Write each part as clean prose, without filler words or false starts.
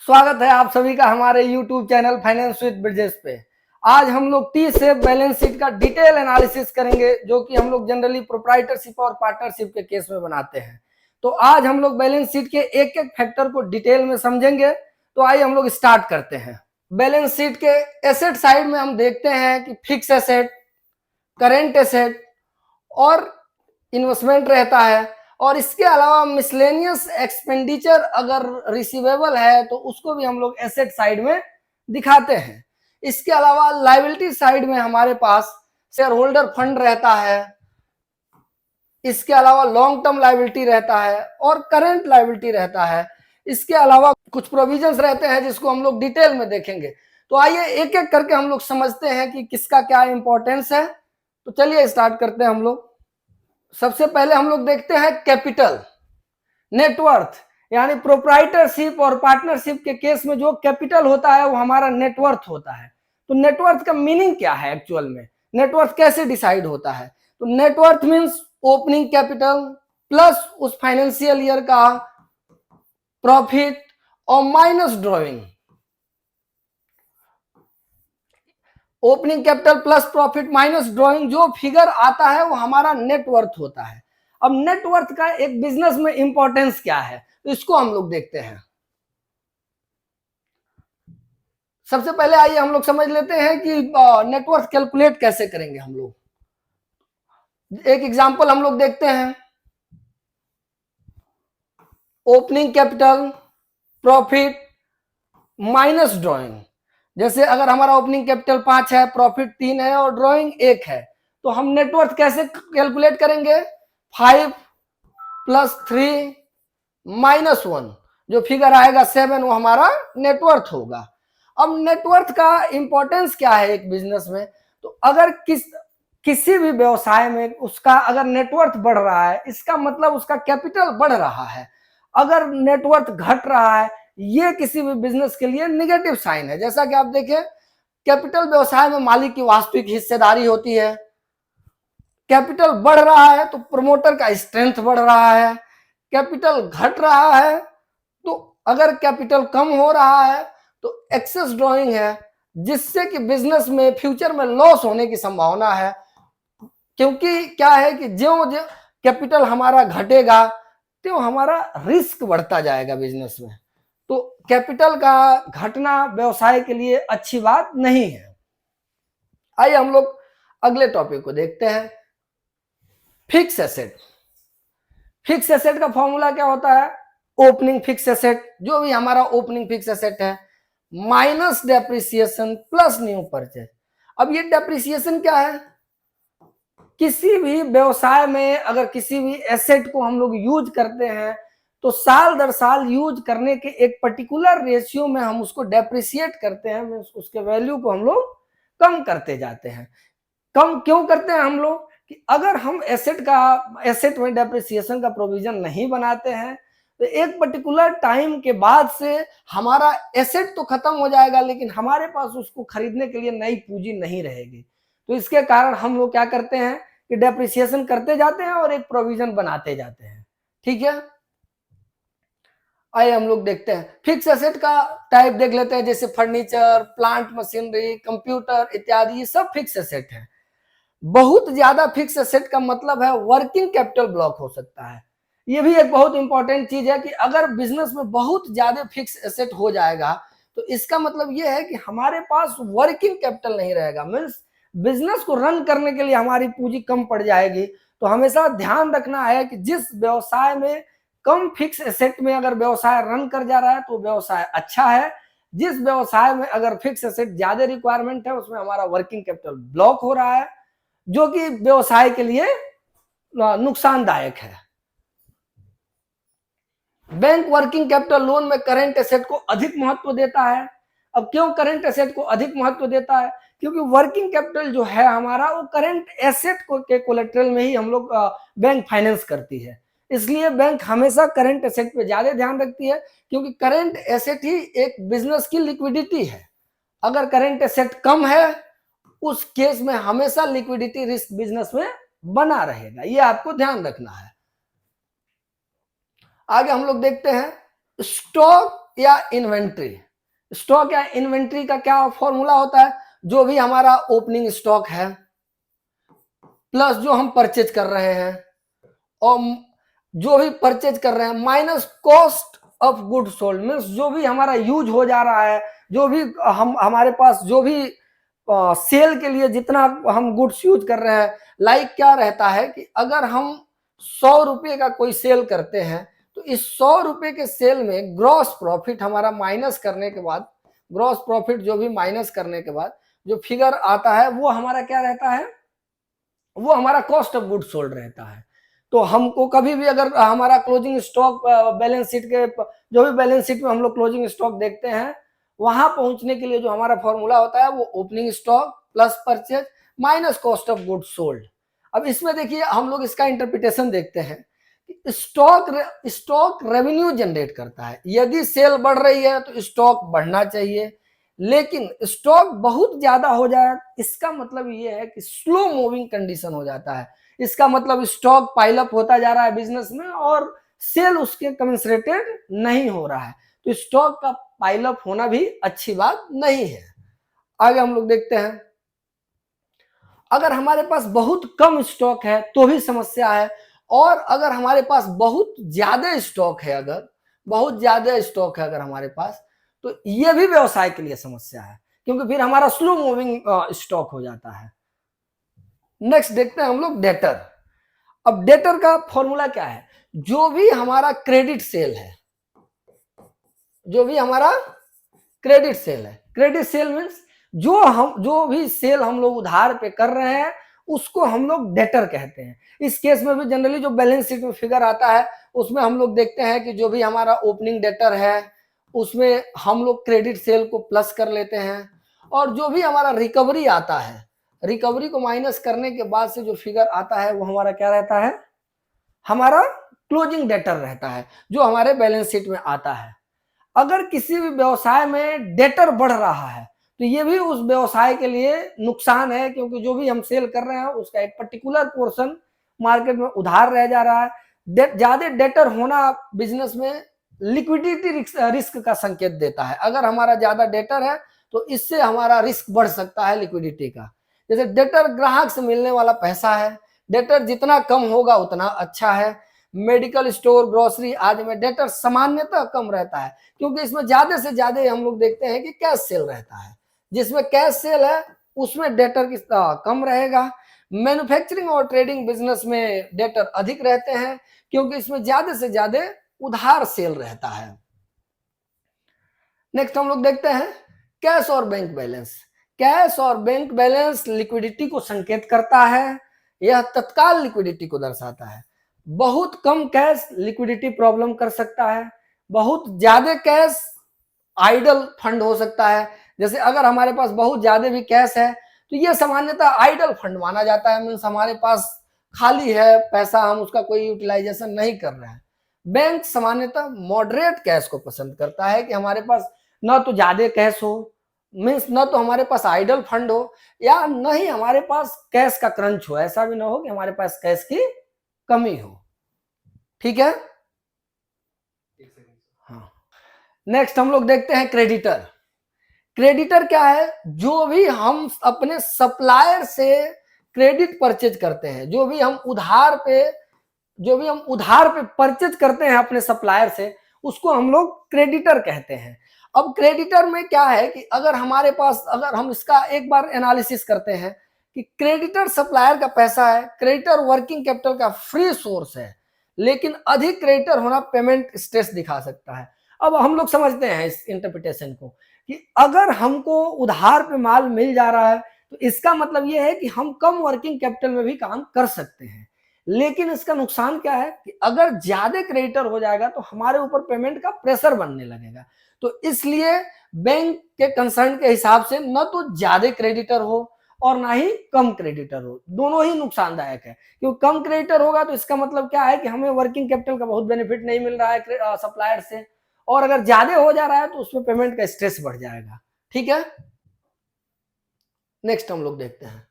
स्वागत है आप सभी का हमारे YouTube channel finance with Brijesh पे। आज हम लोग टी शेप बैलेंस शीट का डिटेल एनालिसिस करेंगे, जो कि हम लोग जनरली प्रोप्राइटरशिप और पार्टनरशिप के केस में बनाते हैं। तो आज हम लोग बैलेंस शीट के एक एक फैक्टर को डिटेल में समझेंगे। तो आइए हम लोग स्टार्ट करते हैं। बैलेंस शीट के एसेट साइड में हम देखते हैं कि फिक्स एसेट, करेंट एसेट और इन्वेस्टमेंट रहता है, और इसके अलावा मिसलेनियस एक्सपेंडिचर अगर रिसीवेबल है तो उसको भी हम लोग एसेट साइड में दिखाते हैं। इसके अलावा लायबिलिटी साइड में हमारे पास शेयर होल्डर फंड रहता है, इसके अलावा लॉन्ग टर्म लायबिलिटी रहता है और करंट लायबिलिटी रहता है। इसके अलावा कुछ प्रोविजंस रहते हैं जिसको हम लोग डिटेल में देखेंगे। तो आइए एक एक करके हम लोग समझते हैं कि किसका क्या इंपॉर्टेंस है। तो चलिए स्टार्ट करते हैं हम लोग। सबसे पहले हम लोग देखते हैं कैपिटल, नेटवर्थ, यानी प्रोप्राइटरशिप और पार्टनरशिप के केस में जो कैपिटल होता है वो हमारा नेटवर्थ होता है। तो नेटवर्थ का मीनिंग क्या है एक्चुअल में, नेटवर्थ कैसे डिसाइड होता है? तो net worth means opening capital plus उस फाइनेंशियल ईयर का प्रॉफिट और minus drawing. Opening capital plus profit minus drawing, जो फिगर आता है वो हमारा नेटवर्थ होता है। अब नेटवर्थ का एक बिजनेस में इंपॉर्टेंस क्या है, तो इसको हम लोग देखते हैं। सबसे पहले आइए हम लोग समझ लेते हैं कि नेटवर्थ कैलकुलेट कैसे करेंगे हम लोग। एक एग्जांपल हम लोग देखते हैं। Opening capital, profit minus drawing. जैसे अगर हमारा ओपनिंग कैपिटल 5 है, प्रॉफिट 3 है और ड्रॉइंग 1 है, तो हम नेटवर्थ कैसे कैलकुलेट करेंगे? 5 प्लस 3 माइनस 1, जो फिगर आएगा 7, वो हमारा नेटवर्थ होगा। अब नेटवर्थ का इंपॉर्टेंस क्या है एक बिजनेस में? तो अगर किसी भी व्यवसाय में उसका अगर नेटवर्थ बढ़ रहा है, इसका मतलब उसका कैपिटल बढ़ रहा है। अगर नेटवर्थ घट रहा है, ये किसी भी बिजनेस के लिए निगेटिव साइन है। जैसा कि आप देखें, कैपिटल व्यवसाय में मालिक की वास्तविक हिस्सेदारी होती है। कैपिटल बढ़ रहा है तो प्रमोटर का स्ट्रेंथ बढ़ रहा है। कैपिटल घट रहा है तो अगर कैपिटल कम हो रहा है तो एक्सेस ड्रॉइंग है, जिससे कि बिजनेस में फ्यूचर में लॉस होने की संभावना है। क्योंकि क्या है कि जो कैपिटल हमारा घटेगा तो हमारा रिस्क बढ़ता जाएगा बिजनेस में। तो कैपिटल का घटना व्यवसाय के लिए अच्छी बात नहीं है। आइए हम लोग अगले टॉपिक को देखते हैं। Fix asset. फिक्स एसेट का फॉर्मूला क्या होता है? ओपनिंग फिक्स एसेट, जो भी हमारा ओपनिंग फिक्स एसेट है, minus depreciation plus new purchase. अब ये डेप्रिसिएशन क्या है? किसी भी व्यवसाय में अगर किसी भी एसेट को हम लोग यूज करते हैं तो साल दर साल यूज करने के एक पर्टिकुलर रेशियो में हम उसको डेप्रिसिएट करते हैं, उसके वैल्यू को हम लोग कम करते जाते हैं। कम क्यों करते हैं हम लोग? कि अगर हम एसेट में डेप्रिसिएशन का प्रोविजन नहीं बनाते हैं तो एक पर्टिकुलर टाइम के बाद से हमारा एसेट तो खत्म हो जाएगा, लेकिन हमारे पास उसको खरीदने के लिए नई पूंजी नहीं रहेगी। तो इसके कारण हम लोग क्या करते हैं कि डेप्रिसिएशन करते जाते हैं और एक प्रोविजन बनाते जाते हैं। ठीक है, आइए हम लोग देखते हैं। फिक्स एसेट का टाइप देख लेते हैं। जैसे फर्नीचर, प्लांट मशीनरी, कंप्यूटर इत्यादि, ये सब फिक्स एसेट है। बहुत ज्यादा फिक्स एसेट का मतलब है वर्किंग कैपिटल ब्लॉक हो सकता है। ये भी एक बहुत इंपॉर्टेंट चीज है कि अगर बिजनेस में बहुत ज्यादा फिक्स एसेट हो जाएगा तो इसका मतलब ये है कि हमारे पास वर्किंग कैपिटल नहीं रहेगा, मीन्स बिजनेस को रन करने के लिए हमारी पूंजी कम पड़ जाएगी। तो हमेशा ध्यान रखना है कि जिस व्यवसाय में कम फिक्स एसेट में अगर व्यवसाय रन कर जा रहा है तो व्यवसाय अच्छा है। जिस व्यवसाय में अगर फिक्स एसेट ज्यादा रिक्वायरमेंट है उसमें हमारा वर्किंग कैपिटल ब्लॉक हो रहा है, जो कि व्यवसाय के लिए नुकसानदायक है। बैंक वर्किंग कैपिटल लोन में करंट एसेट को अधिक महत्व देता है। अब क्यों करंट एसेट को अधिक महत्व देता है? क्योंकि वर्किंग कैपिटल जो है हमारा, वो करंट एसेट को के कोलेट्रल में ही हम लोग बैंक फाइनेंस करती है। इसलिए बैंक हमेशा करंट एसेट पे ज्यादा ध्यान रखती है, क्योंकि करंट एसेट ही एक बिजनेस की लिक्विडिटी है। अगर करंट एसेट कम है उस केस में हमेशा लिक्विडिटी रिस्क बिजनेस में बना रहेगा, ये आपको ध्यान रखना है। आगे हम लोग देखते हैं स्टॉक या इन्वेंट्री। स्टॉक या इन्वेंट्री का क्या फॉर्मूला होता है, जो भी हमारा ओपनिंग स्टॉक है प्लस जो हम परचेज कर रहे हैं और जो भी परचेज कर रहे हैं minus cost of good sold, means जो भी हमारा यूज हो जा रहा है, जो भी हम हमारे पास जो भी सेल के लिए जितना हम गुड्स यूज कर रहे हैं। लाइक क्या रहता है कि अगर हम 100 रुपये का कोई सेल करते हैं तो इस 100 रुपये के सेल में ग्रॉस प्रॉफिट हमारा माइनस करने के बाद, ग्रॉस प्रॉफिट जो भी माइनस करने के बाद जो फिगर आता है वो हमारा क्या रहता है, वो हमारा कॉस्ट ऑफ गुड सोल्ड रहता है। तो हमको कभी भी अगर हमारा क्लोजिंग स्टॉक बैलेंस शीट के जो भी बैलेंस शीट में हम लोग क्लोजिंग स्टॉक देखते हैं, वहां पहुंचने के लिए जो हमारा फॉर्मूला होता है वो opening stock plus purchase minus cost of good sold. अब इसमें देखिए हम लोग इसका इंटरप्रिटेशन देखते हैं। स्टॉक रेवेन्यू जनरेट करता है, यदि सेल बढ़ रही है तो स्टॉक बढ़ना चाहिए, लेकिन स्टॉक बहुत ज्यादा हो जाए इसका मतलब ये है कि स्लो मूविंग कंडीशन हो जाता है। इसका मतलब स्टॉक पाइलअप होता जा रहा है बिजनेस में और सेल उसके कमेंसरेटेड नहीं हो रहा है, तो स्टॉक का पाइलअप होना भी अच्छी बात नहीं है। आगे हम लोग देखते हैं, अगर हमारे पास बहुत कम स्टॉक है तो भी समस्या है, और अगर हमारे पास बहुत ज्यादा स्टॉक है, अगर बहुत ज्यादा स्टॉक है अगर हमारे पास, तो यह भी व्यवसाय के लिए समस्या है, क्योंकि फिर हमारा स्लो मूविंग स्टॉक हो जाता है। नेक्स्ट देखते हैं हम लोग डेटर। अब डेटर का फॉर्मूला क्या है, जो भी हमारा क्रेडिट सेल है, जो भी हमारा क्रेडिट सेल है, क्रेडिट सेल मीन्स जो भी सेल हम लोग उधार पे कर रहे हैं उसको हम लोग डेटर कहते हैं। इस केस में भी जनरली जो बैलेंस शीट में फिगर आता है उसमें हम लोग देखते हैं कि जो भी हमारा ओपनिंग डेटर है उसमें हम लोग क्रेडिट सेल को प्लस कर लेते हैं, और जो भी हमारा रिकवरी आता है, रिकवरी को माइनस करने के बाद से जो फिगर आता है वो हमारा क्या रहता है, हमारा क्लोजिंग डेटर रहता है, जो हमारे बैलेंस शीट में आता है। अगर किसी भी व्यवसाय में डेटर बढ़ रहा है तो ये भी उस व्यवसाय के लिए नुकसान है, क्योंकि जो भी हम सेल कर रहे हैं उसका एक पर्टिकुलर पोर्शन मार्केट में उधार रह जा रहा है। ज्यादा डेटर होना बिजनेस में लिक्विडिटी रिस्क का संकेत देता है। अगर हमारा ज्यादा डेटर है तो इससे हमारा रिस्क बढ़ सकता है लिक्विडिटी का। जैसे डेटर ग्राहक से मिलने वाला पैसा है, डेटर जितना कम होगा उतना अच्छा है। मेडिकल स्टोर, ग्रोसरी आदि में डेटर सामान्यतः कम रहता है, क्योंकि इसमें ज्यादा से ज्यादा हम लोग देखते हैं कि कैश सेल रहता है। जिसमें कैश सेल है उसमें डेटर की कम रहेगा। मैन्युफैक्चरिंग और ट्रेडिंग बिजनेस में डेटर अधिक रहते हैं, क्योंकि इसमें ज्यादा से ज्यादा उधार सेल रहता है। नेक्स्ट हम लोग देखते हैं कैश और बैंक बैलेंस। कैश और बैंक बैलेंस लिक्विडिटी को संकेत करता है, यह तत्काल लिक्विडिटी को दर्शाता है। बहुत कम कैश लिक्विडिटी प्रॉब्लम कर सकता है, बहुत ज्यादा कैश आइडल फंड हो सकता है। जैसे अगर हमारे पास बहुत ज्यादा भी कैश है तो यह सामान्यतः आइडल फंड माना जाता है, मीन्स हमारे पास खाली है पैसा, हम उसका कोई यूटिलाइजेशन नहीं कर रहे हैं। बैंक सामान्यतः मॉडरेट कैश को पसंद करता है, कि हमारे पास न तो ज्यादा कैश हो, मीन्स न तो हमारे पास आइडल फंड हो, या न ही हमारे पास कैश का क्रंच हो, ऐसा भी ना हो कि हमारे पास कैश की कमी हो। ठीक है, हाँ। नेक्स्ट हम लोग देखते हैं क्रेडिटर। क्रेडिटर क्या है, जो भी हम अपने सप्लायर से क्रेडिट परचेज करते हैं, जो भी हम उधार पे परचेज करते हैं अपने सप्लायर से, उसको हम लोग क्रेडिटर कहते हैं। अब क्रेडिटर में क्या है कि अगर हमारे पास, अगर हम इसका एक बार एनालिसिस करते हैं कि क्रेडिटर सप्लायर का पैसा है, क्रेडिटर वर्किंग कैपिटल का फ्री सोर्स है, लेकिन अधिक क्रेडिटर होना पेमेंट स्ट्रेस दिखा सकता है। अब हम लोग समझते हैं इस इंटरप्रिटेशन को कि अगर हमको उधार पे माल मिल जा रहा है तो इसका मतलब यह है कि हम कम वर्किंग कैपिटल में भी काम कर सकते हैं, लेकिन इसका नुकसान क्या है कि अगर ज्यादा क्रेडिटर हो जाएगा तो हमारे ऊपर पेमेंट का प्रेशर बनने लगेगा। तो इसलिए बैंक के कंसर्न के हिसाब से न तो ज्यादा क्रेडिटर हो और ना ही कम क्रेडिटर हो, दोनों ही नुकसानदायक है। क्योंकि कम क्रेडिटर होगा तो इसका मतलब क्या है कि हमें वर्किंग कैपिटल का बहुत बेनिफिट नहीं मिल रहा है सप्लायर से, और अगर ज्यादा हो जा रहा है तो उसमें पेमेंट का स्ट्रेस बढ़ जाएगा। ठीक है, नेक्स्ट हम लोग देखते हैं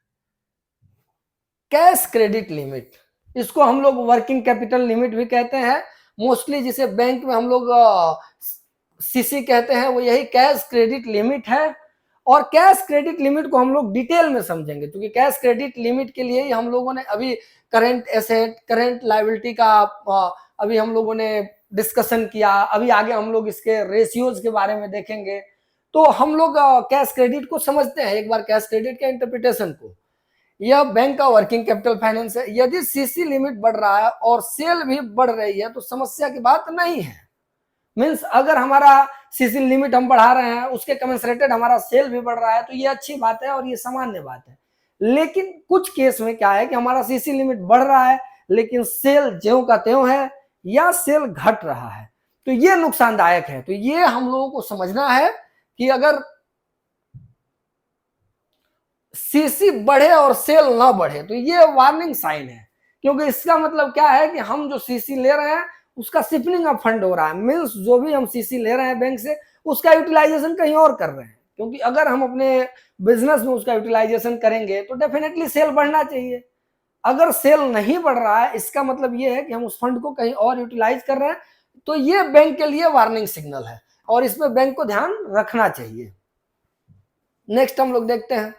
कैश क्रेडिट लिमिट। इसको हम लोग वर्किंग कैपिटल लिमिट भी कहते हैं मोस्टली, जिसे बैंक में हम लोग सीसी कहते हैं वो यही कैश क्रेडिट लिमिट है। और कैश क्रेडिट लिमिट को हम लोग डिटेल में समझेंगे, क्योंकि कैश क्रेडिट लिमिट के लिए ही हम लोगों ने अभी करंट एसेट करंट लायबिलिटी का अभी हम लोगों ने डिस्कशन किया। अभी आगे हम लोग इसके रेशियोज के बारे में देखेंगे। तो हम लोग कैश क्रेडिट को समझते हैं एक बार, कैश क्रेडिट के इंटरप्रिटेशन को। यह बैंक का वर्किंग कैपिटल फाइनेंस है। यदि सीसी लिमिट बढ़ रहा है और सेल भी बढ़ रही है तो समस्या की बात नहीं है। मीन्स अगर हमारा सीसी लिमिट हम बढ़ा रहे हैं, उसके कमेंसरेटेड हमारा सेल भी बढ़ रहा है, तो ये अच्छी बात है और ये सामान्य बात है। लेकिन कुछ केस में क्या है कि हमारा सीसी लिमिट बढ़ रहा है लेकिन सेल ज्यों का त्यों है या सेल घट रहा है, तो ये नुकसानदायक है। तो ये हम लोगों को समझना है कि अगर सीसी बढ़े और सेल ना बढ़े तो ये वार्निंग साइन है, क्योंकि इसका मतलब क्या है कि हम जो सीसी ले रहे हैं उसका शिफ्टिंग ऑफ फंड हो रहा है। मीन्स जो भी हम सीसी ले रहे हैं बैंक से उसका यूटिलाइजेशन कहीं और कर रहे हैं, क्योंकि अगर हम अपने बिजनेस में उसका यूटिलाइजेशन करेंगे तो डेफिनेटली सेल बढ़ना चाहिए। अगर सेल नहीं बढ़ रहा है इसका मतलब ये है कि हम उस फंड को कहीं और यूटिलाइज कर रहे हैं, तो ये बैंक के लिए वार्निंग सिग्नल है और इसमें बैंक को ध्यान रखना चाहिए। नेक्स्ट हम लोग देखते हैं।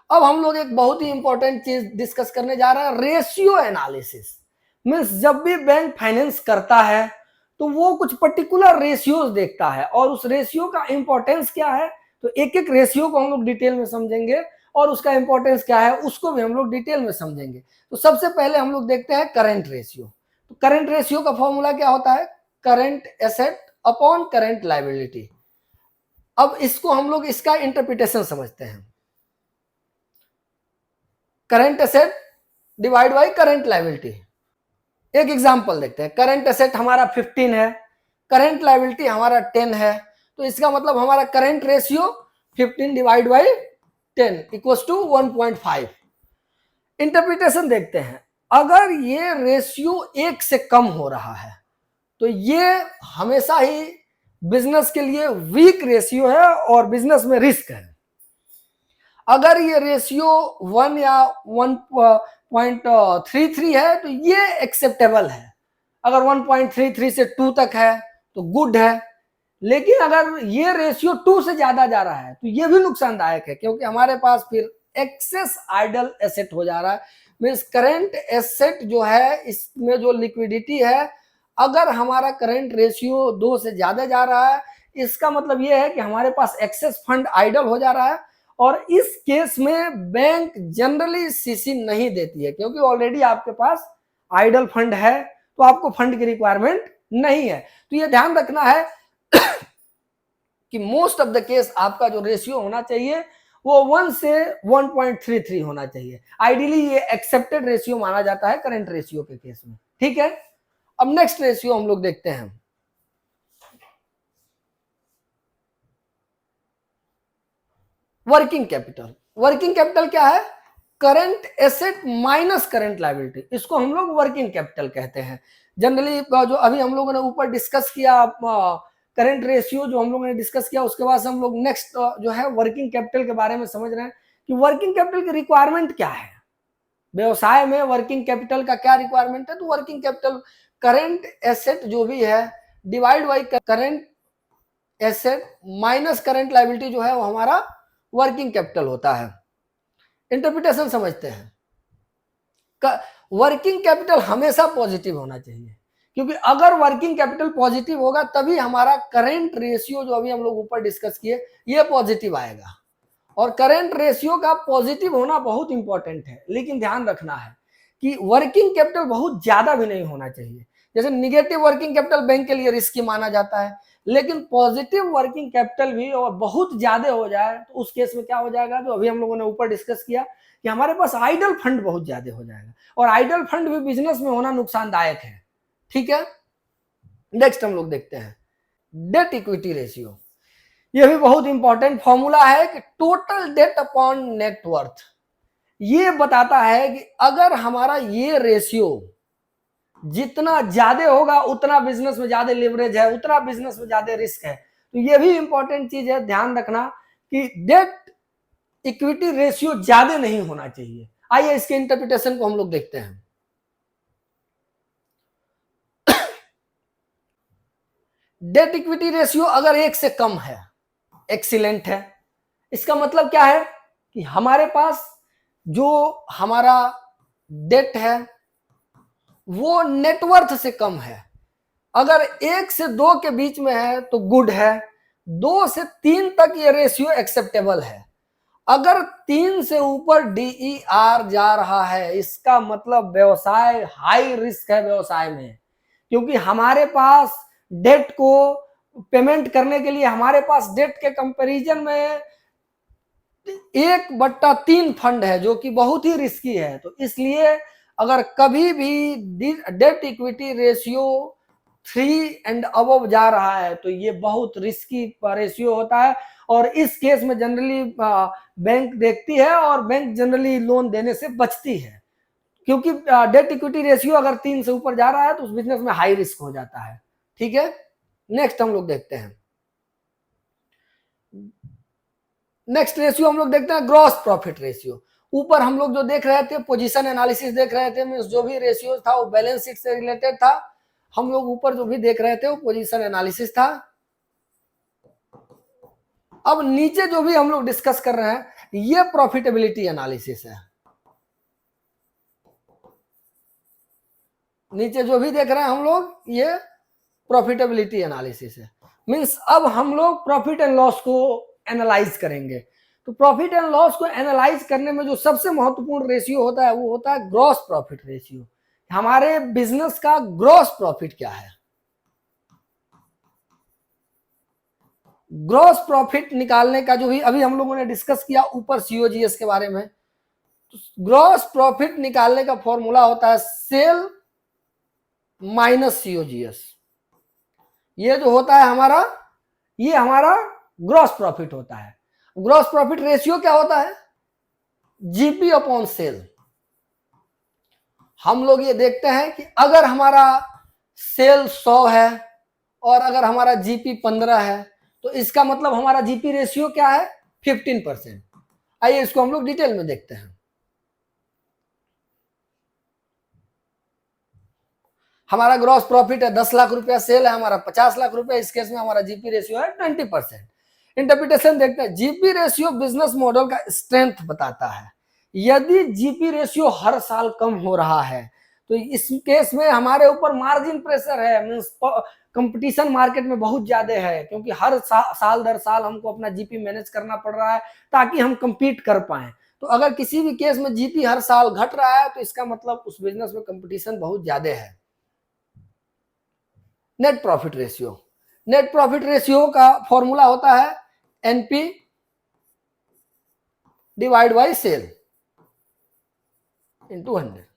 अब हम लोग एक बहुत ही इंपॉर्टेंट चीज डिस्कस करने जा रहे हैं, रेशियो एनालिसिस। मीन्स जब भी बैंक फाइनेंस करता है तो वो कुछ पर्टिकुलर रेशियोज देखता है और उस रेशियो का इंपॉर्टेंस क्या है, तो एक एक रेशियो को हम लोग डिटेल में समझेंगे और उसका इंपॉर्टेंस क्या है उसको भी हम लोग डिटेल में समझेंगे। तो सबसे पहले हम लोग देखते हैं करंट रेशियो। तो करंट रेशियो का फॉर्मूला क्या होता है, current asset upon current liability. अब इसको हम लोग इसका इंटरप्रिटेशन समझते हैं। Current asset divide by current liability. एक एग्जांपल देखते हैं। करंट एसेट हमारा 15 है, करंट लायबिलिटी हमारा 10 है, तो इसका मतलब हमारा current ratio 15 divide by 10 equals to 1.5। Interpretation देखते हैं। अगर ये रेशियो 1 से कम हो रहा है तो ये हमेशा ही बिजनेस के लिए वीक रेशियो है और बिजनेस में रिस्क है। अगर ये रेशियो 1 या 1.33 है तो ये एक्सेप्टेबल है। अगर 1.33 से 2 तक है तो गुड है। लेकिन अगर ये रेशियो 2 से ज्यादा जा रहा है तो ये भी नुकसानदायक है, क्योंकि हमारे पास फिर एक्सेस आइडल एसेट हो जा रहा है। मीन्स करंट एसेट जो है इसमें जो लिक्विडिटी है, अगर हमारा करंट रेशियो 2 से ज्यादा जा रहा है इसका मतलब ये है कि हमारे पास एक्सेस फंड आइडल हो जा रहा है। और इस केस में बैंक जनरली सीसी नहीं देती है, क्योंकि ऑलरेडी आपके पास आइडल फंड है तो आपको फंड की रिक्वायरमेंट नहीं है। तो ये ध्यान रखना है कि मोस्ट ऑफ द केस आपका जो रेशियो होना चाहिए वो 1 से 1.33 होना चाहिए। आइडियली ये एक्सेप्टेड रेशियो माना जाता है करंट रेशियो के केस में। ठीक है, अब नेक्स्ट रेशियो हम लोग देखते हैं। Working capital. वर्किंग कैपिटल क्या है, current asset minus current liability, इसको हम लोग वर्किंग कैपिटल कहते हैं। जनरली जो अभी हम लोगों ने ऊपर डिस्कस किया करंट रेशियो जो हम लोगों ने डिस्कस किया, उसके बाद हम लोग नेक्स्ट जो है वर्किंग कैपिटल के बारे में समझ रहे हैं कि वर्किंग कैपिटल की रिक्वायरमेंट क्या है। व्यवसाय में वर्किंग कैपिटल का क्या रिक्वायरमेंट है, तो वर्किंग कैपिटल करंट एसेट जो भी है divide by current asset minus current liability जो है वो हमारा वर्किंग कैपिटल होता है। इंटरप्रिटेशन समझते हैं। वर्किंग कैपिटल हमेशा पॉजिटिव होना चाहिए, क्योंकि अगर वर्किंग कैपिटल पॉजिटिव होगा तभी हमारा करंट रेशियो जो अभी हम लोग ऊपर डिस्कस किए ये पॉजिटिव आएगा। और करंट रेशियो का पॉजिटिव होना बहुत इंपॉर्टेंट है, लेकिन ध्यान रखना है कि वर्किंग कैपिटल बहुत ज्यादा भी नहीं होना चाहिए। जैसे निगेटिव वर्किंग कैपिटल बैंक के लिए रिस्की माना जाता है, लेकिन पॉजिटिव वर्किंग कैपिटल भी और बहुत ज्यादा हो जाए तो उस केस में क्या हो जाएगा, जो अभी हम लोगों ने ऊपर डिस्कस किया कि हमारे पास आइडल फंड बहुत ज्यादा हो जाएगा और आइडल फंड भी बिजनेस में होना नुकसानदायक है। ठीक है, नेक्स्ट हम लोग देखते हैं डेट इक्विटी रेशियो। यह भी बहुत इंपॉर्टेंट फॉर्मूला है कि टोटल डेट अपॉन नेटवर्थ। ये बताता है कि अगर हमारा ये रेशियो जितना ज्यादा होगा उतना बिजनेस में ज्यादा लिवरेज है, उतना बिजनेस में ज्यादा रिस्क है। तो ये भी इंपॉर्टेंट चीज है, ध्यान रखना कि डेट इक्विटी रेशियो ज्यादा नहीं होना चाहिए। आइए इसके इंटरप्रिटेशन को हम लोग देखते हैं। डेट इक्विटी रेशियो अगर 1 से कम है, एक्सीलेंट है। इसका मतलब क्या है कि हमारे पास जो हमारा डेट है वो नेटवर्थ से कम है। अगर 1 से 2 के बीच में है तो गुड है, 2 से 3 तक ये रेशियो एक्सेप्टेबल है। अगर 3 से ऊपर DER जा रहा है, इसका मतलब व्यवसाय हाई रिस्क है व्यवसाय में, क्योंकि हमारे पास डेट को पेमेंट करने के लिए हमारे पास डेट के कंपैरिजन में 1/3 फंड है, जो कि बहुत ही रिस्की है। तो इसलिए अगर कभी भी debt equity ratio 3 and above जा रहा है तो ये बहुत रिस्की रेशियो होता है, और इस केस में जनरली बैंक देखती है और बैंक जनरली लोन देने से बचती है, क्योंकि डेट इक्विटी रेशियो अगर 3 से ऊपर जा रहा है तो उस बिजनेस में हाई रिस्क हो जाता है। ठीक है, नेक्स्ट हम लोग देखते हैं। नेक्स्ट रेशियो हम लोग देखते हैं ग्रॉस प्रॉफिट रेशियो। ऊपर हम लोग जो देख रहे थे पोजीशन एनालिसिस देख रहे थे, मींस जो भी रेशियो था वो बैलेंस शीट से रिलेटेड था। हम लोग ऊपर जो भी देख रहे थे वो पोजीशन एनालिसिस था। अब नीचे जो भी हम लोग डिस्कस कर रहे हैं ये प्रॉफिटेबिलिटी एनालिसिस है। नीचे जो भी देख रहे हैं हम लोग ये प्रॉफिटेबिलिटी एनालिसिस है। मींस अब हम लोग प्रॉफिट एंड लॉस को एनालाइज करेंगे। तो प्रॉफिट एंड लॉस को एनालाइज करने में जो सबसे महत्वपूर्ण रेशियो होता है वो होता है ग्रॉस प्रॉफिट रेशियो। हमारे बिजनेस का ग्रॉस प्रॉफिट क्या है। ग्रॉस प्रॉफिट निकालने का जो भी अभी हम लोगों ने डिस्कस किया ऊपर COGS के बारे में, तो ग्रॉस प्रॉफिट निकालने का फॉर्मूला होता है सेल माइनस COGS। ये जो होता है हमारा, ये हमारा ग्रॉस प्रॉफिट होता है। ग्रॉस प्रॉफिट रेशियो क्या होता है, GP अपॉन सेल। हम लोग ये देखते हैं कि अगर हमारा सेल 100 है और अगर हमारा GP 15 है तो इसका मतलब हमारा GP रेशियो क्या है, 15%। आइए इसको हम लोग डिटेल में देखते हैं। हमारा ग्रॉस प्रॉफिट है 10 लाख रुपया, सेल है हमारा 50 लाख रुपया, इस केस में हमारा GP रेशियो है 20%। इंटरप्रिटेशन देखते हैं। GP रेशियो बिजनेस मॉडल का स्ट्रेंथ बताता है। यदि GP रेशियो हर साल कम हो रहा है तो इस केस में हमारे ऊपर मार्जिन प्रेशर है, मींस कंपटीशन मार्केट में बहुत ज्यादा है, क्योंकि हर साल दर साल हमको अपना GP मैनेज करना पड़ रहा है ताकि हम कंपीट कर पाए। तो अगर किसी भी केस में GP हर साल घट रहा है तो इसका मतलब उस बिजनेस में कंपटीशन बहुत ज्यादा है। Net profit ratio, net profit ratio का फॉर्मूला होता है NP divide by sale into 100।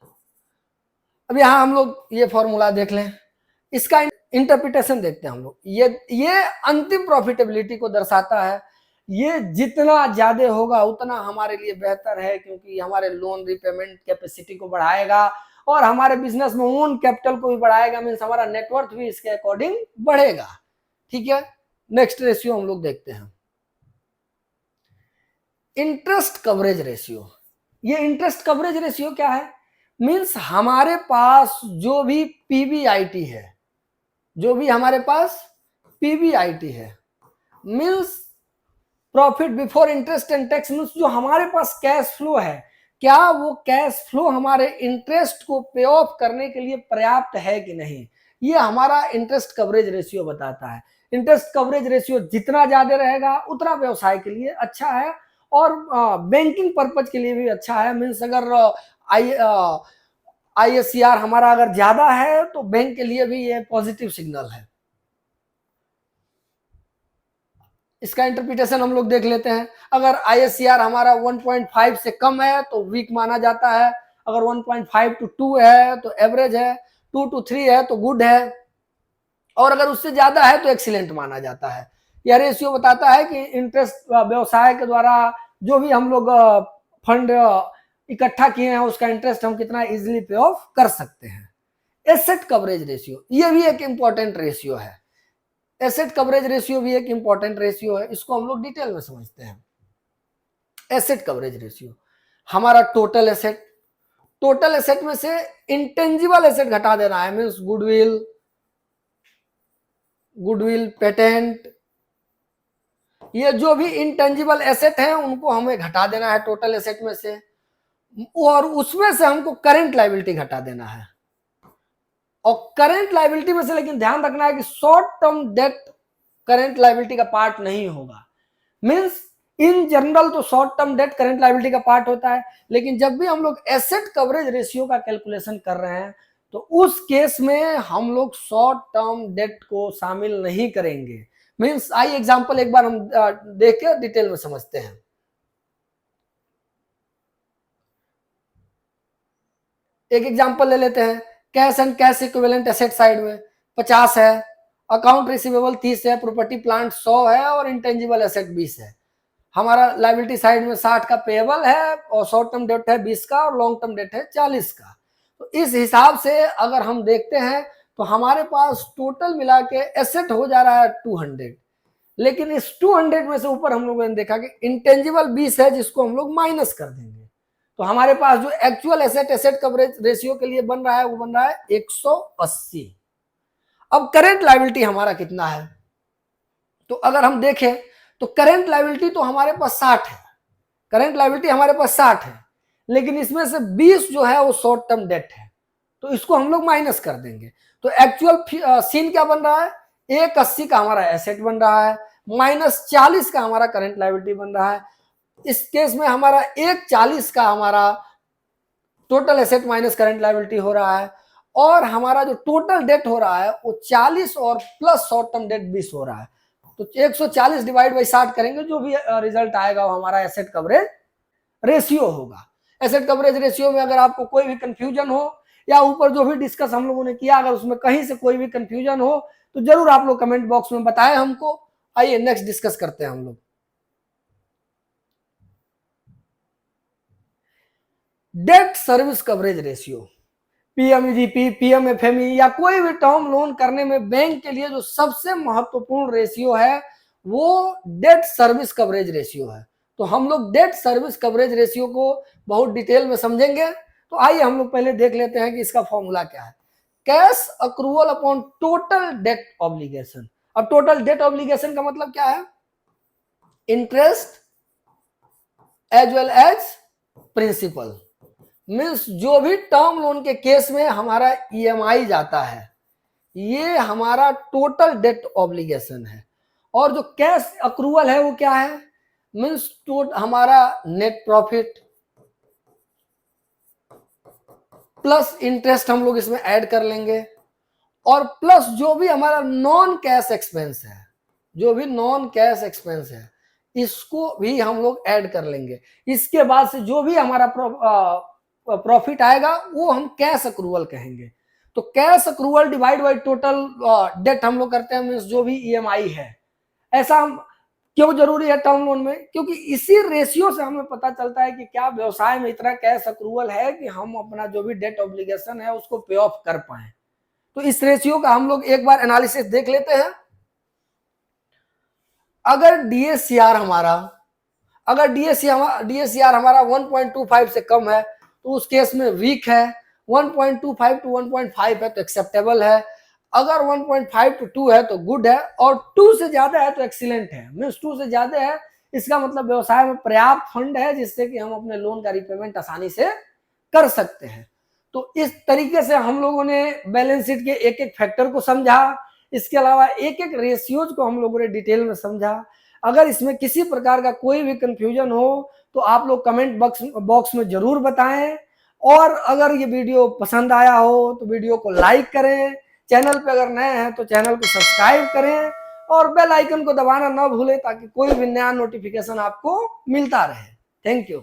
अब यहां हम लोग ये फॉर्मूला देख लें, इसका इंटरप्रिटेशन देखते हैं हम लोग। ये अंतिम प्रॉफिटेबिलिटी को दर्शाता है। ये जितना ज्यादा होगा उतना हमारे लिए बेहतर है, क्योंकि हमारे लोन रिपेमेंट कैपेसिटी को बढ़ाएगा और हमारे बिजनेस में ओन कैपिटल को भी बढ़ाएगा, मीन्स हमारा नेटवर्थ भी इसके अकॉर्डिंग बढ़ेगा। ठीक है, नेक्स्ट रेशियो हम लोग देखते हैं इंटरेस्ट कवरेज रेशियो। ये इंटरेस्ट कवरेज रेशियो क्या है, मीन्स हमारे पास जो भी PBIT है, जो भी हमारे पास PBIT है, means profit before interest and tax, means जो हमारे पास कैश फ्लो है, क्या वो कैश फ्लो हमारे इंटरेस्ट को पे ऑफ करने के लिए पर्याप्त है कि नहीं, ये हमारा इंटरेस्ट कवरेज रेशियो बताता है। इंटरेस्ट कवरेज रेशियो जितना ज्यादा रहेगा उतना व्यवसाय के लिए अच्छा है और बैंकिंग पर्पज के लिए भी अच्छा है। मीन्स अगर ISCR हमारा अगर ज्यादा है तो बैंक के लिए भी ये पॉजिटिव सिग्नल है। इसका इंटरप्रिटेशन हम लोग देख लेते हैं। अगर ISCR हमारा 1.5 से कम है तो वीक माना जाता है, अगर 1.5 to 2 है तो एवरेज है, 2 to 3 है तो गुड है, और अगर उससे ज्यादा है तो एक्सीलेंट माना जाता है। यह रेशियो बताता है कि इंटरेस्ट व्यवसाय के द्वारा जो भी हम लोग फंड इकट्ठा किए हैं उसका इंटरेस्ट हम कितना इजीली पे ऑफ कर सकते हैं। एसेट कवरेज रेशियो, ये भी एक इंपॉर्टेंट रेशियो है। एसेट कवरेज रेशियो भी एक इंपॉर्टेंट रेशियो है, इसको हम लोग डिटेल में समझते हैं। एसेट कवरेज रेशियो हमारा टोटल एसेट में से इंटेंजिबल एसेट घटा देना है, मींस गुडविल, गुडविल, पेटेंट, ये जो भी इंटेंजिबल एसेट हैं उनको हमें घटा देना है टोटल एसेट में से, और उसमें से हमको करंट लायबिलिटी घटा देना है। और करंट लायबिलिटी में से लेकिन ध्यान रखना है कि short term debt current liability का पार्ट नहीं होगा। मींस इन जनरल तो short term debt current liability का पार्ट होता है, लेकिन जब भी हम लोग एसेट कवरेज रेशियो का कैलकुलेशन कर रहे हैं तो उस केस में हम लोग शॉर्ट टर्म डेट को शामिल नहीं करेंगे। मींस आई एग्जांपल एक बार हम देख के डिटेल में समझते हैं। एक एग्जांपल ले लेते हैं, cash and cash equivalent asset side में 50 है, अकाउंट रिसीवेबल 30 है, प्रॉपर्टी प्लांट 100 है और इंटेंजिबल एसेट 20 है। हमारा लायबिलिटी साइड में 60 का पेएबल है और शॉर्ट टर्म डेट है 20 का और लॉन्ग टर्म डेट है 40 का। तो इस हिसाब से अगर हम देखते हैं तो हमारे पास टोटल मिला के एसेट हो जा रहा है 200, लेकिन इस 200 में से ऊपर हम लोगों ने देखा कि इंटेंजिबल 20 है जिसको हम लोग माइनस कर देंगे। तो हमारे पास जो एक्चुअल एसेट कवरेज रेशियो के लिए बन रहा है वो बन रहा है 180। अब करंट लायबिलिटी हमारा कितना है, तो अगर हम देखें तो करंट लायबिलिटी तो हमारे पास 60 है, करंट लायबिलिटी हमारे पास 60 है, लेकिन इसमें से 20 जो है वो शॉर्ट टर्म डेट है, तो इसको हम लोग माइनस कर देंगे। तो एक्चुअल सीन क्या बन रहा है, 180 का हमारा एसेट बन रहा है, माइनस 40 का हमारा करंट लायबिलिटी बन रहा है। इस केस में हमारा 140 का हमारा total asset minus current liability हो रहा है, और हमारा जो टोटल डेट हो रहा है वो 40 और प्लस शॉर्ट टर्म डेट 20 हो रहा है। तो 140 डिवाइड बाई 60 करेंगे, जो भी रिजल्ट आएगा वो हमारा एसेट कवरेज रेशियो होगा। एसेट कवरेज रेशियो में अगर आपको कोई भी कंफ्यूजन हो या ऊपर जो भी डिस्कस हम लोगों ने किया, अगर उसमें कहीं से कोई भी कंफ्यूजन हो तो जरूर आप लोग कमेंट बॉक्स में बताएं हमको। आइए नेक्स्ट डिस्कस करते हैं हम लोग। Debt service coverage ratio, PMEGP, PMFME या कोई भी टर्म लोन करने में बैंक के लिए जो सबसे महत्वपूर्ण रेशियो है वो डेट सर्विस कवरेज रेशियो है। तो हम लोग डेट सर्विस कवरेज रेशियो को बहुत डिटेल में समझेंगे। तो आइए हम लोग पहले देख लेते हैं कि इसका फॉर्मूला क्या है। Cash accrual upon total debt obligation. अब टोटल डेट ऑब्लिगेशन का मतलब क्या है, interest as well as principal. Means जो भी टर्म लोन के केस में हमारा ईएमआई जाता है ये हमारा टोटल डेट ऑब्लिगेशन है, और जो कैश अक्रूवल है वो क्या है, मीन्स हमारा नेट प्रॉफिट प्लस इंटरेस्ट हम लोग इसमें ऐड कर लेंगे, और प्लस जो भी हमारा नॉन कैश एक्सपेंस है, जो भी नॉन कैश एक्सपेंस है इसको भी हम लोग ऐड कर लेंगे। इसके बाद से जो भी हमारा प्रॉफिट आएगा वो हम कैश अक्रूवल कहेंगे। तो cash accrual divide by total date हम लोग करते हैं, मीन्स जो भी ईएमआई है। ऐसा हम क्यों जरूरी है टर्म लोन में, क्योंकि इसी रेशियो से हमें पता चलता है कि क्या व्यवसाय में इतना कैश अक्रूवल है कि हम अपना जो भी डेट ऑब्लिगेशन है उसको पे ऑफ कर पाए। तो इस रेशियो का हम लोग एक बार एनालिसिस देख लेते हैं। अगर डीएससीआर हमारा 1.25 से कम है तो उस केस में वीक है, 1.25 टू 1.5 है तो एक्सेप्टेबल है, अगर 1.5 टू 2 है तो गुड है, और 2 से ज्यादा है तो एक्सीलेंट है। मीन्स 2 से ज्यादा है इसका मतलब व्यवसाय में पर्याप्त फंड है जिससे कि हम अपने लोन का रिपेमेंट आसानी से कर सकते हैं। तो इस तरीके से हम लोगों ने बैलेंस शीट के एक एक फैक्टर को समझा, इसके अलावा एक एक रेशियोज को हम लोगों ने डिटेल में समझा। अगर इसमें किसी प्रकार का कोई भी कंफ्यूजन हो तो आप लोग कमेंट बॉक्स में जरूर बताएं, और अगर ये वीडियो पसंद आया हो तो वीडियो को लाइक करें, चैनल पे अगर नए हैं तो चैनल को सब्सक्राइब करें और बेल आइकन को दबाना ना भूलें ताकि कोई भी नया नोटिफिकेशन आपको मिलता रहे। Thank you.